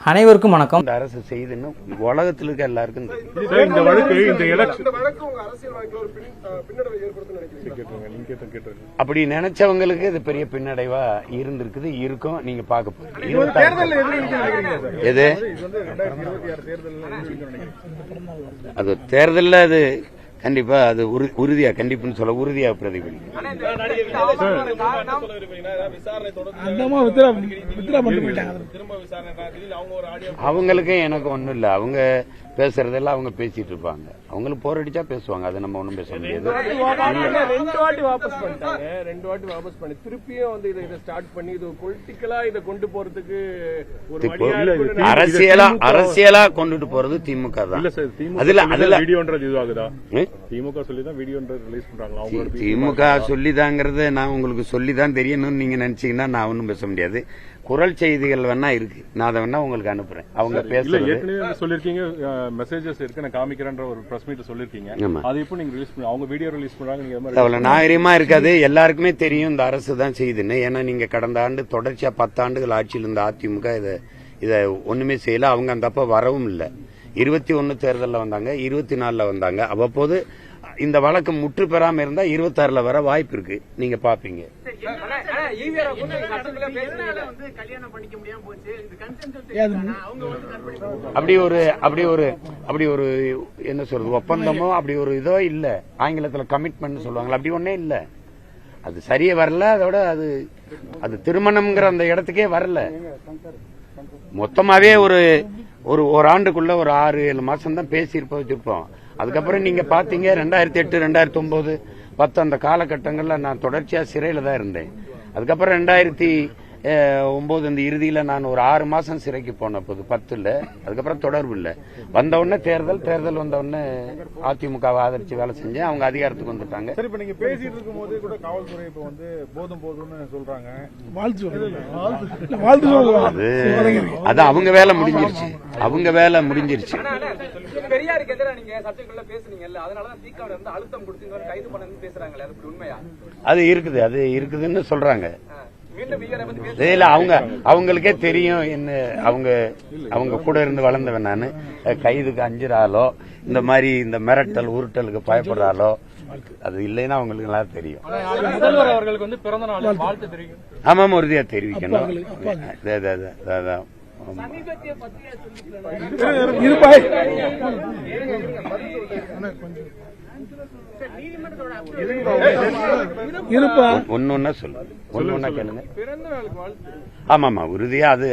அனைவருக்கும் வணக்கம். இந்த அரசு செய்துன்னு உலகத்தில் இருக்க எல்லாருக்கும் அப்படி நினைச்சவங்களுக்கு இது பெரிய பின்னடைவா இருந்திருக்குது, இருக்கும். நீங்க பார்க்க போறீங்க எது அது தேர்தலில் அது கண்டிப்பா அது உறுதியா கண்டிப்புன்னு சொல்ல உறுதியா பிரதிபலிக்கும். அவங்களுக்கு எனக்கு ஒண்ணும் இல்ல, அவங்க பேசுறதெல்லாம் அவங்க பேசிட்டு இருப்பாங்க. அவங்களுக்கு போர் அடிச்சா பேசுவாங்க, அது நம்ம ஒண்ணும் பேச முடியாது. ரெண்டு வாட்டி வாபஸ் பண்ணி திருப்பியும் வந்து இதை ஸ்டார்ட் பண்ணி இது பொலிட்டிக்கலா இதை கொண்டு போறதுக்கு அரசியலா கொண்டுட்டு போறது திமுக தான். திமுக சொல்லிதாங்கிறத நான் உங்களுக்கு சொல்லிதான் தெரியணும்னு நீங்க நினைச்சீங்கன்னா நான் ஒன்னும் பேச முடியாது. குரல் செய்திகள் வேணா இருக்கு, நான் அதை வேணா உங்களுக்கு அனுப்புறேன். அவங்க பேசுறது சொல்லிருக்கீங்க, மெசேஜஸ் இருக்கு, நான் காமிக்கிறேன்ற ஒரு பிரஸ் மீட் சொல்லிருக்கீங்க. அது இப்போ நீங்க ரிலீஸ் பண்ணி அவங்க வீடியோ ரிலீஸ் பண்றாங்க. அவ்வளவு நாகரிகமா இருக்காது. எல்லாருக்குமே தெரியும் இந்த அரசு தான் செய்யுதுன்னு. ஏன்னா நீங்க கடந்த ஆண்டு தொடர்ச்சியா 10 ஆண்டுகள் ஆட்சியில் இருந்த அதிமுக இதை ஒண்ணுமே செய்யல. அவங்க அந்த அப்ப வரவும் இல்லை. 21 தேர்தலில் வந்தாங்க, 24 வந்தாங்க. அவ்வப்போது இந்த வழக்கு முற்று பெறாம இருந்தா 26 வர வாய்ப்பு இருக்கு, நீங்க பாப்பீங்க. அப்படி ஒரு என்ன சொல்றது ஒப்பந்தமோ அப்படி ஒரு இதோ இல்ல. ஆங்கிலத்தில் கமிட்மெண்ட் சொல்லுவாங்க, அப்படி ஒன்னே இல்ல. அது சரியே வரல. அதோட அது திருமணம்ங்கிற அந்த இடத்துக்கே வரல. மொத்தமாவே ஒரு ஆண்டுக்குள்ள ஒரு 6-7 மாசம் தான் பேசி வச்சிருப்போம். அதுக்கப்புறம் நீங்க பாத்தீங்க 2008, 2009, 10 அந்த காலகட்டங்கள்ல நான் தொடர்ச்சியா சிறையில தான் இருந்தேன். அதுக்கப்புறம் 2009 இந்த இறுதியில நான் ஒரு 6 மாசம் சிறைக்கு போன போது 10ல. அதுக்கப்புறம் தொடர்பு இல்லை. வந்த உடனே தேர்தல் வந்த உடனே அதிமுகவை ஆதரிச்சு வேலை செஞ்சேன். அவங்க அதிகாரத்துக்கு வந்துட்டாங்க. சரி, இப்ப நீங்க பேசிட்டு இருக்கும் போது கூட காவல்துறை இப்ப வந்து போதும்னு சொல்றாங்க. அது அவங்க வேலை முடிஞ்சிருச்சு. பெரியாருக்கு எதிராக நீங்க சர்ச்சைக்குள்ள பேசுனீங்கல்ல, அதனாலதான் திகால இருந்து அழுத்தம் கொடுத்து கைது பண்ணணும்னு பேசுறாங்களே, அது உண்மையா? அது இருக்குதுன்னு சொல்றாங்க. அவங்களுக்கே தெரியும் என்ன. அவங்க கூட இருந்து வளர்ந்தவன் நானு. கைதுக்கு அஞ்சுறாலோ, இந்த மாதிரி இந்த மிரட்டல் உருட்டலுக்கு பயப்படுறாலோ அது இல்லைன்னா அவங்களுக்கு நல்லா தெரியும். முதல்வர் அவர்களுக்கு வந்து பிறந்த நாள் வாழ்த்து தெரியும். ஆமாம், உறுதியா தெரிவிக்கணும். ஒன்னொன்னா சொல்லுங்க, ஒன்னொன்னா கேளுங்க. ஆமாமா, உறுதியா அது